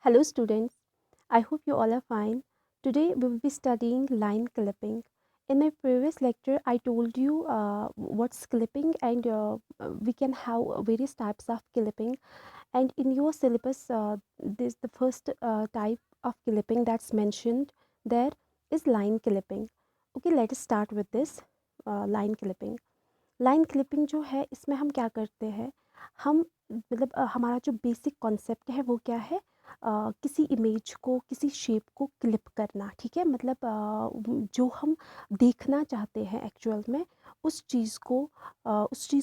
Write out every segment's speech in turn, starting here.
Hello students, I hope you all are fine. Today we will be studying line clipping. In my previous lecture I told you what's clipping and we can have various types of clipping, and in your syllabus this the first type of clipping that's mentioned there is line clipping. Okay, let us start with this line clipping. Line clipping जो है इसमें हम क्या करते हैं, हम मतलब हमारा जो बेसिक कॉन्सेप्ट है वो क्या है, किसी इमेज को किसी शेप को क्लिप करना। ठीक है, मतलब जो हम देखना चाहते हैं एक्चुअल में उस चीज़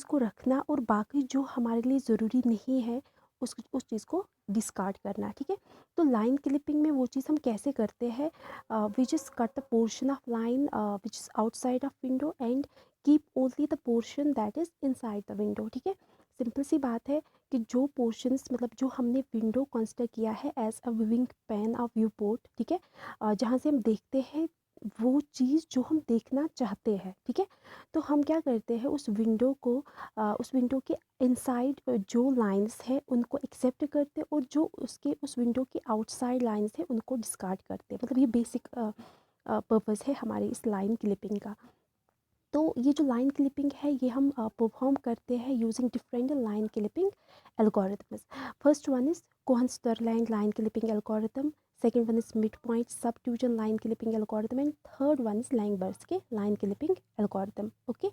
को रखना, और बाकी जो हमारे लिए ज़रूरी नहीं है उस चीज़ को डिस्कार्ड करना। ठीक है, तो लाइन क्लिपिंग में वो चीज़ हम कैसे करते हैं, we just cut the portion of line which is outside of window and keep only the portion that is inside the window. ठीक है, सिंपल सी बात है कि जो पोर्शंस मतलब जो हमने विंडो कंसिडर किया है as a viewing pane of viewport, ठीक है, जहाँ से हम देखते हैं वो चीज़ जो हम देखना चाहते हैं। ठीक है, तो हम क्या करते हैं उस विंडो के इनसाइड जो लाइंस है उनको एक्सेप्ट करते हैं, और जो उसके उस विंडो के आउटसाइड लाइंस है उनको डिस्कार्ड करते हैं। मतलब ये बेसिक पर्पस है हमारे इस लाइन क्लिपिंग का। तो ये जो लाइन क्लिपिंग है ये हम परफॉर्म करते हैं using different line clipping algorithms. First one is Cohen Sutherland line clipping algorithm, second one is mid point subdivision line clipping algorithm, and third one is Liang Barsky line clipping algorithm. Okay,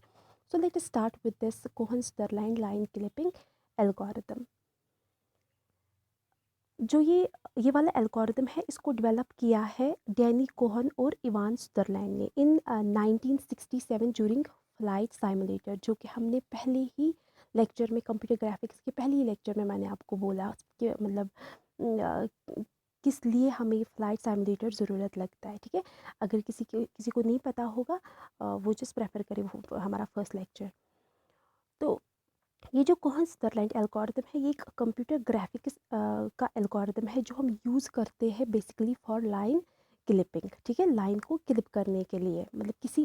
so let us start with this Cohen Sutherland line clipping algorithm. जो ये वाला algorithm है इसको develop किया है Danny Cohen और Ivan Sutherland ने in 1967 during flight साइमुलेटर, जो कि हमने पहले ही लेक्चर में कंप्यूटर ग्राफिक्स के पहले ही लेक्चर में मैंने आपको बोला कि मतलब किस लिए हमें फ़्लाइट साइमुलेटर ज़रूरत लगता है। ठीक है, अगर किसी को नहीं पता होगा वो जस्ट प्रेफर करे वो हमारा फर्स्ट लेक्चर। तो ये जो कोहन स्टरलैंड एल्गोरिथम है ये एक कंप्यूटर ग्राफिक्स का एल्गोरिथम है जो हम यूज़ करते हैं बेसिकली फॉर लाइन क्लिपिंग। ठीक है, लाइन को क्लिप करने के लिए, मतलब किसी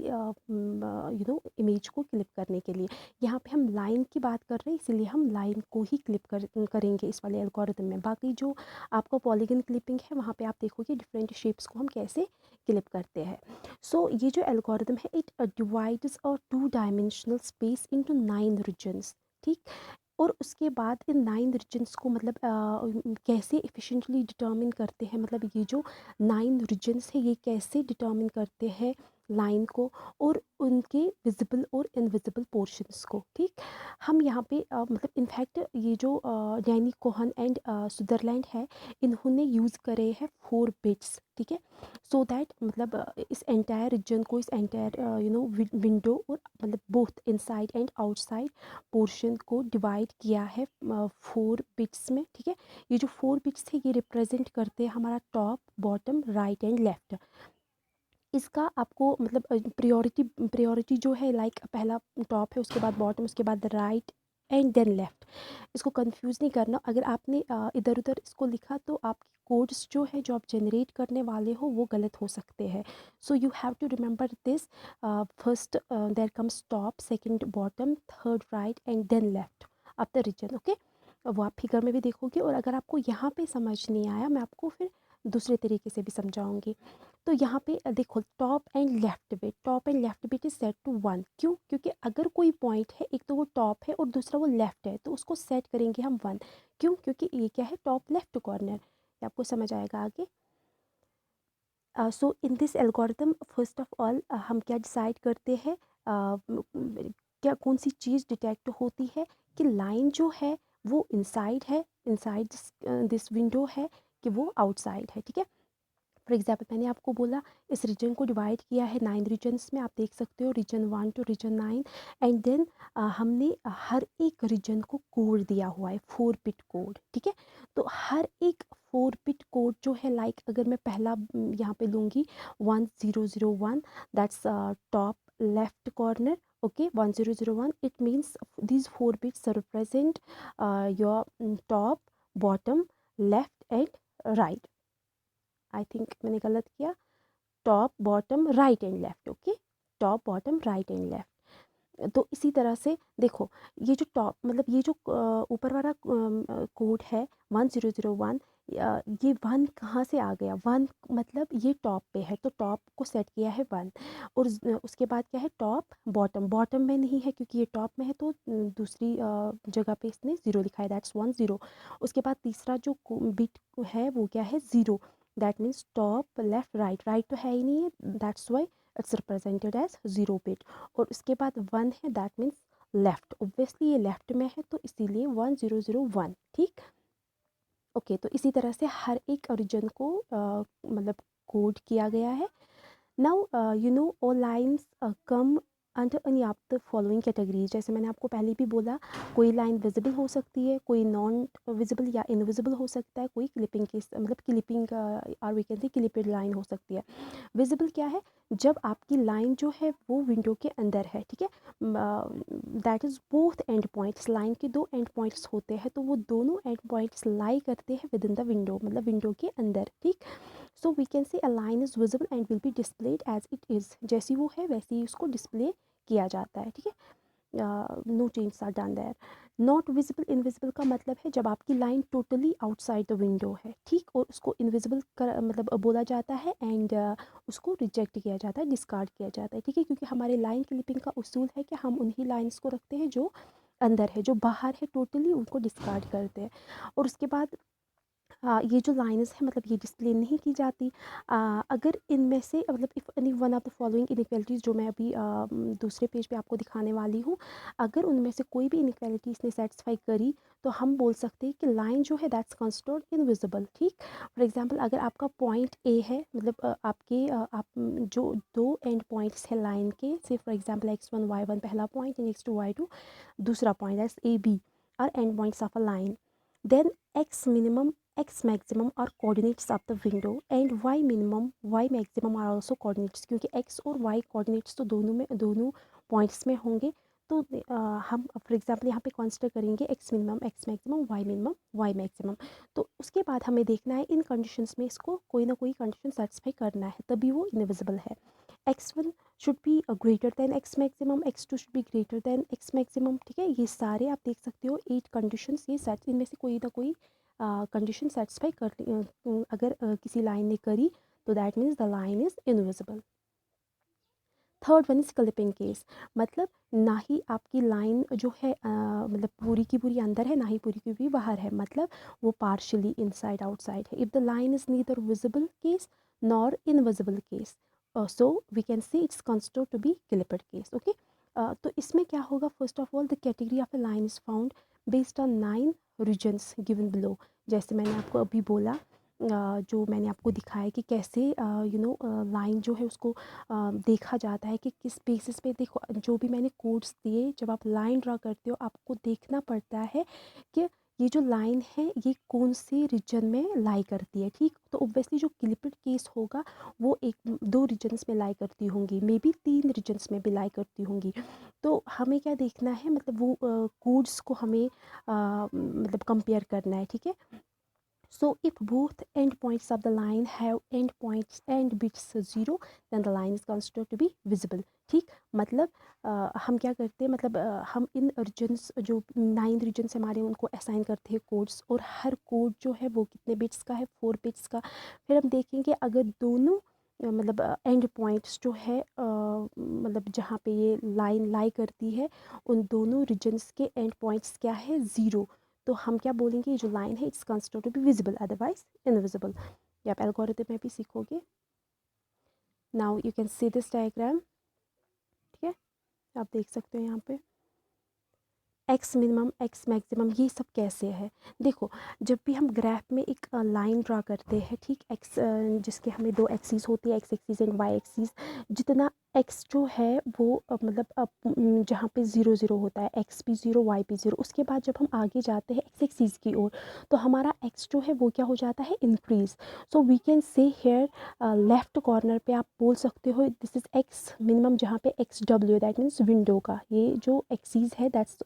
इमेज को क्लिप करने के लिए। यहाँ पे हम लाइन की बात कर रहे हैं इसीलिए हम लाइन को ही करेंगे इस वाले एल्गोरिथम में। बाकी जो आपका पॉलीगन क्लिपिंग है वहाँ पे आप देखोगे डिफरेंट शेप्स को हम कैसे क्लिप करते हैं। सो ये जो एल्गोरिथम है it divides a 2 dimensional space into 9 regions. ठीक, और उसके बाद इन 9 रीजन्स को मतलब कैसे एफिशिएंटली डिटर्मिन करते हैं, मतलब ये जो 9 रीजन्स है ये कैसे डिटर्मिन करते हैं लाइन को और उनके विजिबल और इनविजिबल पोर्शंस को। ठीक, हम यहाँ पे मतलब इनफैक्ट ये जो डैनी कोहन एंड सुदरलैंड है इन्होंने यूज़ करे हैं 4 बिट्स। ठीक है, सो दैट मतलब इस एंटायर रीजन को, इस एंटायर विंडो और मतलब both inside and outside portion को डिवाइड किया है 4 बिट्स में। ठीक है, ये जो 4 बिट्स थे ये रिप्रेजेंट करते हैं हमारा top bottom right and left. इसका आपको मतलब प्रायोरिटी जो है लाइक पहला टॉप है, उसके बाद बॉटम, उसके बाद राइट एंड देन लेफ्ट। इसको कंफ्यूज नहीं करना, अगर आपने इधर उधर इसको लिखा तो आपकी कोड्स जो है जो आप जनरेट करने वाले हो वो गलत हो सकते हैं। So you have to remember this, first there comes top, second bottom, third right and then left of the region. Okay, वो आप फिगर में भी देखोगे, और अगर आपको यहाँ पे समझ नहीं आया मैं आपको फिर दूसरे तरीके से भी समझाऊंगी। तो यहाँ पे देखो top and left bit is set to 1। क्यों? क्योंकि अगर कोई पॉइंट है, एक तो वो टॉप है और दूसरा वो लेफ्ट है, तो उसको सेट करेंगे हम 1। क्यों? क्योंकि ये क्या है, टॉप लेफ्ट कॉर्नर। ये आपको समझ आएगा आगे। So in this algorithm first of all हम क्या डिसाइड करते हैं, क्या कौन सी चीज़ डिटेक्ट होती है कि लाइन जो है वो इनसाइड है, इनसाइड दिस विंडो है, कि वो आउटसाइड है। ठीक है, फॉर एग्जाम्पल मैंने आपको बोला इस रीजन को डिवाइड किया है 9 रीजन्स में, आप देख सकते हो region 1 to region 9, and then हमने हर एक रीजन को कोड दिया हुआ है 4 बिट कोड। ठीक है, तो हर एक 4 बिट कोड जो है लाइक अगर मैं पहला यहाँ पे लूँगी 1001, that's top left corner. Okay, 1001 it means these 4 bits represent your top, bottom, left and right। I think मैंने गलत किया, top bottom right and left. Okay, top bottom right and left. तो इसी तरह से देखो, ये जो टॉप मतलब ये जो ऊपर वाला कोड है 1001, ये 1 कहाँ से आ गया? 1 मतलब ये टॉप पे है, तो टॉप को सेट किया है 1। और उसके बाद क्या है? टॉप बॉटम, बॉटम में नहीं है क्योंकि ये टॉप में है, तो दूसरी जगह पे इसने 0 लिखा है, दैट्स 1 0। उसके बाद तीसरा जो बिट है वो क्या है? 0। That means top left right, right तो है ही नहीं है, that's why it's represented as 0 bit. और उसके बाद 1 है, दैट मीन्स लेफ्ट, ऑब्वियसली ये लेफ्ट में है तो इसीलिए 1001। ठीक, ओके। तो इसी तरह से हर एक ओरिजिन को मतलब कोड किया गया है। Now you know all lines come under any of the following categories. जैसे मैंने आपको पहले भी बोला, कोई लाइन विजिबल हो सकती है, कोई नॉन विजिबल या इनविजिबल हो सकता है, कोई क्लिपिंग की मतलब क्लिपिंग और वी कैन से क्लिपेड लाइन हो सकती है। विजिबल क्या है? जब आपकी लाइन जो है वो विंडो के अंदर है, ठीक है, that is both and points. Line के दो एंड पॉइंट्स होते हैं तो वो दोनों एंड पॉइंट्स लाई करते हैं विद इन द विंडो, मतलब विंडो के अंदर। ठीक, so we can say a line is visible and will be displayed as it is. जैसी वो है वैसे ही उसको डिस्प्ले किया जाता है, ठीक है। No change are done there. Not visible, invisible का मतलब है जब आपकी line totally outside the window है, ठीक, और उसको इनविजिबल कर मतलब बोला जाता है एंड उसको रिजेक्ट किया जाता है, डिस्कार्ड किया जाता है, ठीक है। क्योंकि हमारे लाइन क्लिपिंग का उसूल है कि हम उन्हीं लाइन्स को रखते हैं जो अंदर है, जो बाहर है टोटली उनको डिस्कार्ड करते हैं। और उसके बाद ये जो लाइन्स है मतलब ये डिस्प्ले नहीं की जाती। अगर इनमें से मतलब if any one of the following inequalities, जो मैं अभी दूसरे पेज पे आपको दिखाने वाली हूँ, अगर उनमें से कोई भी इनइक्वालिटी इसने सेटिस्फाई करी तो हम बोल सकते हैं कि लाइन जो है दैट्स कंसिडर्ड इनविजिबल। ठीक, फॉर एग्जांपल अगर आपका पॉइंट ए है, मतलब आपके आप जो दो एंड पॉइंट्स है लाइन के, से फॉर एग्जांपल x1 y1 पहला पॉइंट एंड x2 y2 दूसरा point, that's A B are end points of a line. Then x minimum, x maximum are coordinates of the window and y minimum, y maximum are also coordinates, क्योंकि x और y coordinates तो दोनों points में होंगे। तो हम for example यहाँ पे कंसिडर करेंगे x minimum, x maximum, y minimum, y maximum. तो उसके बाद हमें देखना है इन कंडीशंस में इसको कोई ना कोई कंडीशन सेटिस्फाई करना है, तभी वो इनविजिबल है। x1 should be greater than x maximum, x2 should be greater than x maximum, ठीक है। ये सारे आप देख सकते हो 8 कंडीशंस, ये सेट इनमें से कोई ना कोई कंडीशन सेटिस्फाई कर अगर किसी लाइन ने करी तो that means the line is invisible. Third one is clipping case, मतलब ना ही आपकी लाइन जो है मतलब पूरी की पूरी अंदर है, ना ही पूरी की पूरी बाहर है, मतलब वो पार्शली इनसाइड आउटसाइड है। If the line is neither visible case nor invisible case, so we can see it's considered to be clipped case. Okay, तो इसमें क्या होगा? First of all the category of a line is found based on 9 regions given below. जैसे मैंने आपको अभी बोला, जो मैंने आपको दिखाया कि कैसे लाइन जो है उसको देखा जाता है कि किस बेसिस पे। देखो, जो भी मैंने कोड्स दिए, जब आप लाइन ड्रा करते हो आपको देखना पड़ता है कि ये जो लाइन है ये कौन से रीजन में लाई करती है, ठीक। तो ऑब्वियसली जो क्लिपेड केस होगा वो एक दो रीजन्स में लाई करती होंगी, मे बी 3 रीजन्स में भी लाई करती होंगी। तो हमें क्या देखना है, मतलब वो कोड्स को हमें मतलब कंपेयर करना है, ठीक है। So if both endpoints of the line have endpoints and bits 0, then the line is considered to be visible. ठीक, मतलब हम क्या करते हैं, मतलब हम इन रीजन्स जो 9 रीजन्स हमारे उनको असाइन करते हैं कोड्स, और हर कोड जो है वो कितने बिट्स का है? 4 बिट्स का। फिर हम देखेंगे अगर दोनों मतलब एंड पॉइंट्स जो है मतलब जहाँ पे ये लाइन लाई करती है उन दोनों रीजन्स के एंड पॉइंट्स क्या है? 0। तो हम क्या बोलेंगे? ये जो लाइन है it's considered to be visible, otherwise invisible. ये आप एल्गोरिथम में भी सीखोगे। Now you can see this diagram, ठीक है, आप देख सकते हो यहाँ पे एक्स मिनिमम, एक्स मैक्सिमम, ये सब कैसे है। देखो, जब भी हम ग्राफ में एक लाइन ड्रा करते हैं, ठीक, एक्स जिसके हमें दो एक्सिस होती है, X axis and Y axis, जितना एक्स जो है वो मतलब जहाँ पे 0 0 होता है, एक्स भी 0 वाई भी 0, उसके बाद जब हम आगे जाते हैं एक्स एक्सिस की ओर तो हमारा एक्स जो है वो क्या हो जाता है? Increase. So we can say here left corner पे आप बोल सकते हो दिस इज़ एक्स मिनिमम, जहाँ पे x W that means window का ये जो एक्सिस है that's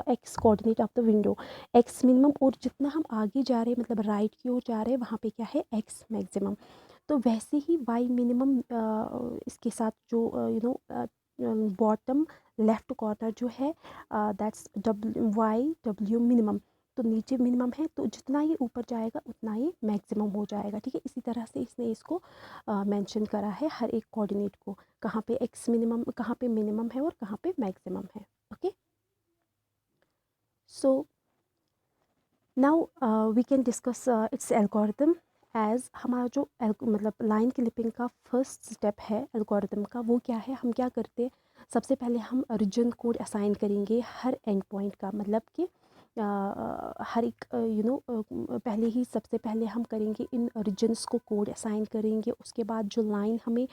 x coordinate of the window, x minimum. और जितना हम आगे जा रहे हैं मतलब राइट की ओर जा रहे हैं वहाँ पे क्या है? X maximum. तो वैसे ही वाई मिनिमम इसके साथ जो बॉटम लेफ़्ट कॉर्नर जो है दैट्स डब्ल्यू मिनिमम, तो नीचे मिनिमम है, तो जितना ये ऊपर जाएगा उतना ये मैक्सिमम हो जाएगा, ठीक है। इसी तरह से इसने इसको मेंशन करा है हर एक कोऑर्डिनेट को, कहाँ पे एक्स मिनिमम, कहाँ पे मिनिमम है और कहाँ पे मैक्सिमम है। Okay, so now we can discuss its algorithm as. हमारा जो मतलब लाइन क्लिपिंग का फर्स्ट स्टेप है एल्गोरिथम का, वो क्या है, हम क्या करते हैं, सबसे पहले हम रीजन कोड असाइन करेंगे हर एंड पॉइंट का, मतलब कि हर एक पहले ही सबसे पहले हम करेंगे इन रीजन्स को कोड असाइन करेंगे। उसके बाद जो लाइन हमें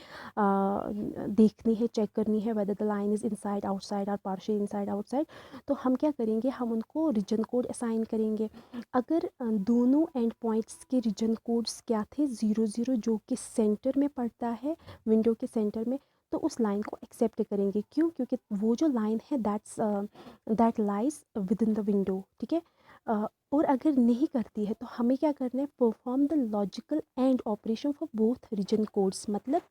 देखनी है, चेक करनी है whether the line is inside outside और पार्शियल इनसाइड आउटसाइड, तो हम क्या करेंगे, हम उनको रीजन कोड असाइन करेंगे। अगर दोनों एंड पॉइंट्स के रीजन कोड्स क्या थे, 0 0 जो कि सेंटर में पड़ता है, विंडो के सेंटर में, तो उस लाइन को एक्सेप्ट करेंगे। क्यों? क्योंकि वो जो लाइन है that lies with in the window, ठीक है। और अगर नहीं करती है तो हमें क्या करना है, perform the logical and operation for both region codes. मतलब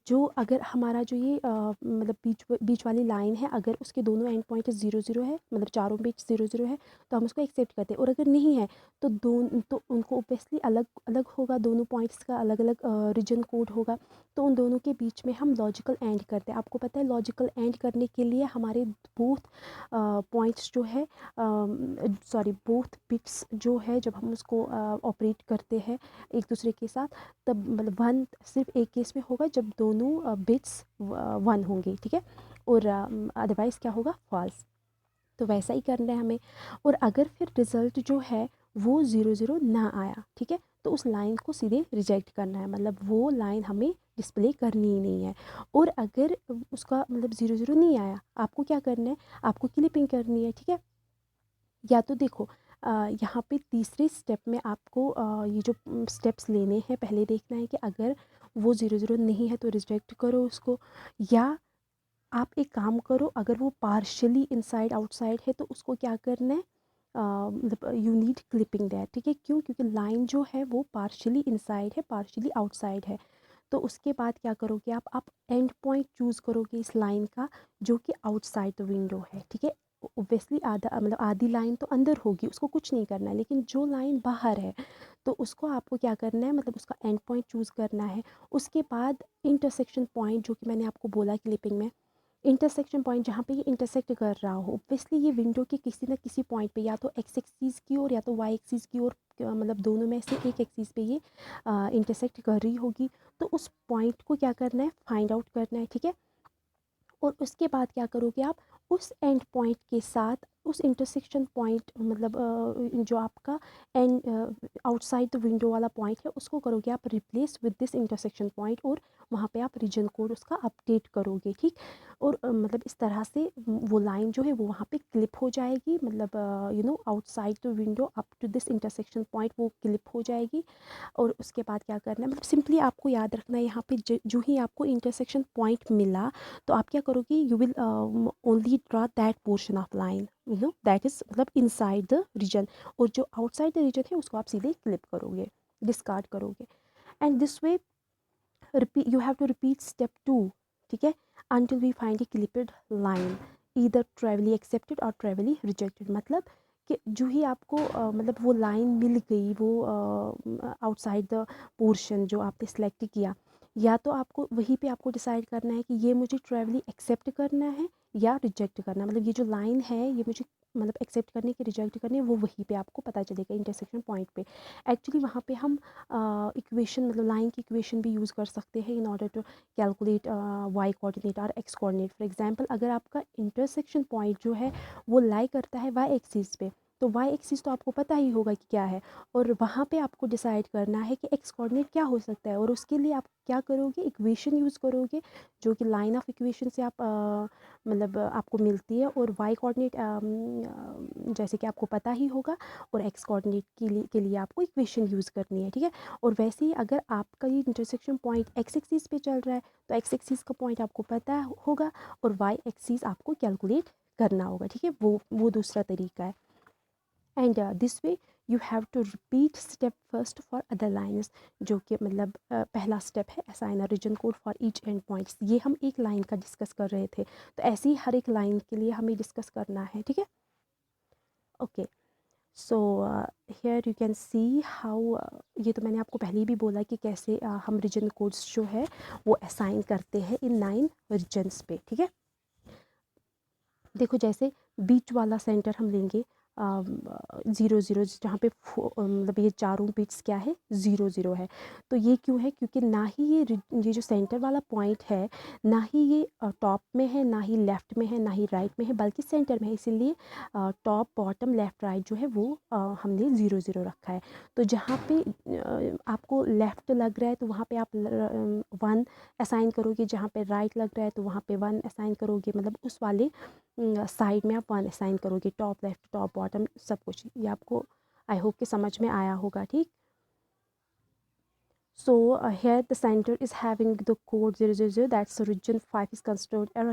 जो अगर हमारा जो ये मतलब बीच वाली लाइन है, अगर उसके दोनों एंड पॉइंट 0 0 है, मतलब चारों बीच 0 0 है, तो हम उसको एक्सेप्ट करते हैं। और अगर नहीं है तो तो उनको ओबियसली अलग अलग होगा, दोनों पॉइंट्स का अलग अलग रीजन कोड होगा, तो उन दोनों के बीच में हम लॉजिकल एंड करते हैं। आपको पता है लॉजिकल एंड करने के लिए हमारे बोथ पॉइंट्स जो है, सॉरी बोथ बिट्स जो है, जब हम उसको ऑपरेट करते हैं एक दूसरे के साथ, तब मतलब वन सिर्फ एक केस में होगा जब दोनों बिट्स वन होंगे, ठीक है, और अदरवाइज़ क्या होगा, फॉल्स। तो वैसा ही करना है हमें। और अगर फिर रिज़ल्ट जो है वो 0 0 ना आया, ठीक है, तो उस लाइन को सीधे रिजेक्ट करना है, मतलब वो लाइन हमें डिस्प्ले करनी ही नहीं है। और अगर उसका मतलब 0 0 नहीं आया, आपको क्या करना है, आपको क्लिपिंग करनी है, ठीक है। या तो देखो यहाँ पे तीसरे स्टेप में आपको ये जो स्टेप्स लेने हैं, पहले देखना है कि अगर वो 0 0 नहीं है तो रिजेक्ट करो उसको, या आप एक काम करो, अगर वो पार्शली इनसाइड आउटसाइड है तो उसको क्या करना है, मतलब यू नीड क्लिपिंग दैट, ठीक है। क्यों? क्योंकि लाइन जो है वो पार्शली इनसाइड है, पार्शली आउटसाइड है। तो उसके बाद क्या करोगे, आप एंड पॉइंट चूज़ करोगे इस लाइन का जो कि आउटसाइड द विंडो है, ठीक है। ओबियसली आधा मतलब आधी लाइन तो अंदर होगी, उसको कुछ नहीं करना है, लेकिन जो लाइन बाहर है तो उसको आपको क्या करना है, मतलब उसका एंड पॉइंट चूज़ करना है। उसके बाद इंटरसेक्शन पॉइंट, जो कि मैंने आपको बोला क्लिपिंग में, इंटरसेक्शन पॉइंट जहाँ पे ये इंटरसेक्ट कर रहा हो, ऑब्वियसली ये विंडो के किसी न किसी पॉइंट पे, या तो एक्स एक्सिस की ओर या तो वाई एक्सिस की ओर, मतलब दोनों में से एक एक्सिस पे ये इंटरसेक्ट कर रही होगी। तो उस पॉइंट को क्या करना है, फाइंड आउट करना है, ठीक है। और उसके बाद क्या करोगे, आप उस एंड पॉइंट के साथ उस इंटरसेक्शन पॉइंट, मतलब जो आपका एंड आउटसाइड द विंडो वाला पॉइंट है, उसको करोगे आप replace with this intersection point, और वहाँ पे आप रीजन कोड उसका अपडेट करोगे, ठीक। और मतलब इस तरह से वो लाइन जो है वो वहाँ पे क्लिप हो जाएगी, मतलब outside the window up to this intersection point वो क्लिप हो जाएगी। और उसके बाद क्या करना है, मतलब सिंपली आपको याद रखना है, यहाँ पे जो ही आपको इंटरसेक्शन पॉइंट मिला, तो आप क्या करोगे, you will only draw that portion of line, that is मतलब इनसाइड द रीजन, और जो आउटसाइड द रीजन है उसको आप सीधे क्लिप करोगे, डिस्कार्ड करोगे। And this way repeat, you have to repeat step 2, ठीक है, until we find a clipped line either trivially accepted or trivially rejected। मतलब कि जो ही आपको मतलब वो लाइन मिल गई, वो आउटसाइड द पोर्शन जो आपने सेलेक्ट किया, या तो आपको वहीं पे आपको डिसाइड करना है कि ये मुझे ट्रेवली एक्सेप्ट करना है या रिजेक्ट करना है। मतलब ये जो लाइन है ये मुझे मतलब एक्सेप्ट करने की, रिजेक्ट करनी है, वो वहीं पे आपको पता चलेगा इंटरसेक्शन पॉइंट पे। एक्चुअली वहाँ पे हम इक्वेशन, मतलब लाइन की इक्वेशन भी यूज़ कर सकते हैं in order to calculate Y coordinate और एक्स कोऑर्डिनेट। फॉर एग्जांपल, अगर आपका इंटरसेक्शन पॉइंट जो है वो लाई करता है वाई एक्सिस पे, तो वाई एक्सिस तो आपको पता ही होगा कि क्या है, और वहाँ पे आपको डिसाइड करना है कि एक्स कोऑर्डिनेट क्या हो सकता है। और उसके लिए आप क्या करोगे, इक्वेशन यूज़ करोगे जो कि लाइन ऑफ इक्वेशन से आप मतलब आपको मिलती है। और वाई कोऑर्डिनेट जैसे कि आपको पता ही होगा, और एक्स कोऑर्डिनेट के लिए आपको इक्वेशन यूज़ करनी है, ठीक है। और वैसे ही अगर आपका ये इंटरसेक्शन पॉइंट एक्स एक्सिस पे चल रहा है, तो एक्स एक्सिस का पॉइंट आपको पता होगा, और वाई एक्सिस आपको कैलकुलेट करना होगा, ठीक है। वो दूसरा तरीका है। And this way you have to repeat step first for other lines, जो कि मतलब पहला स्टेप है assign a region code for each end points. ये हम एक लाइन का डिस्कस कर रहे थे, तो ऐसे ही हर एक लाइन के लिए हमें डिस्कस करना है, ठीक है। Okay, so here you can see how, ये तो मैंने आपको पहले ही भी बोला कि कैसे हम रीजन कोड्स जो है वो असाइन करते हैं इन 9 रीजन्स पे, ठीक है। देखो जैसे बीच वाला सेंटर हम लेंगे 0 0, जहाँ पे मतलब ये चारों बिट्स क्या है 0 0 है। तो ये क्यों है, क्योंकि ना ही ये जो सेंटर वाला पॉइंट है, ना ही ये टॉप में है, ना ही लेफ़्ट में है, ना ही राइट में है, बल्कि सेंटर में है। इसीलिए टॉप बॉटम लेफ़्ट राइट जो है वो हमने 0 0 रखा है। तो जहाँ पे आपको लेफ़्ट लग रहा है तो वहाँ पे आप 1 असाइन करोगे, जहाँ पे राइट लग रहा है तो वहाँ पे 1 असाइन करोगे, मतलब उस वाले साइड में आप 1 असाइन करोगे। टॉप लेफ्ट टॉप बॉटम सब कुछ, ये आपको आई होप कि समझ में आया होगा, ठीक। So here the center is having the code 0 0 0, that's region 5 is considered a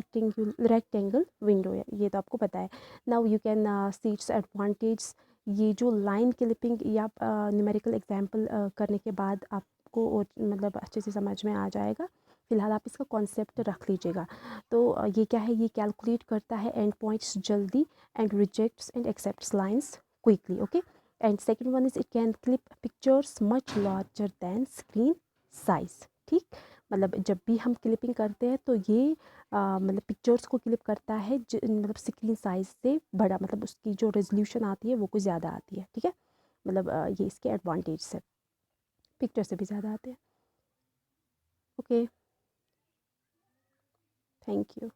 rectangle window, ये तो आपको पता है। Now you can see its advantage। ये जो लाइन क्लिपिंग या न्यूमेरिकल एग्जाम्पल करने के बाद आपको मतलब अच्छे से समझ में आ जाएगा। फिलहाल आप इसका कॉन्सेप्ट रख लीजिएगा। तो ये क्या है, ये कैलकुलेट करता है एंड पॉइंट्स जल्दी and rejects and accepts lines quickly, okay. And second one is it can clip pictures much larger than screen size, ठीक। मतलब जब भी हम क्लिपिंग करते हैं तो ये मतलब पिक्चर्स को क्लिप करता है मतलब स्क्रीन साइज से बड़ा, मतलब उसकी जो रेजोल्यूशन आती है वो कुछ ज़्यादा आती है, ठीक है। मतलब ये इसके एडवांटेज है, पिक्चर से भी ज़्यादा आते हैं। Okay, thank you.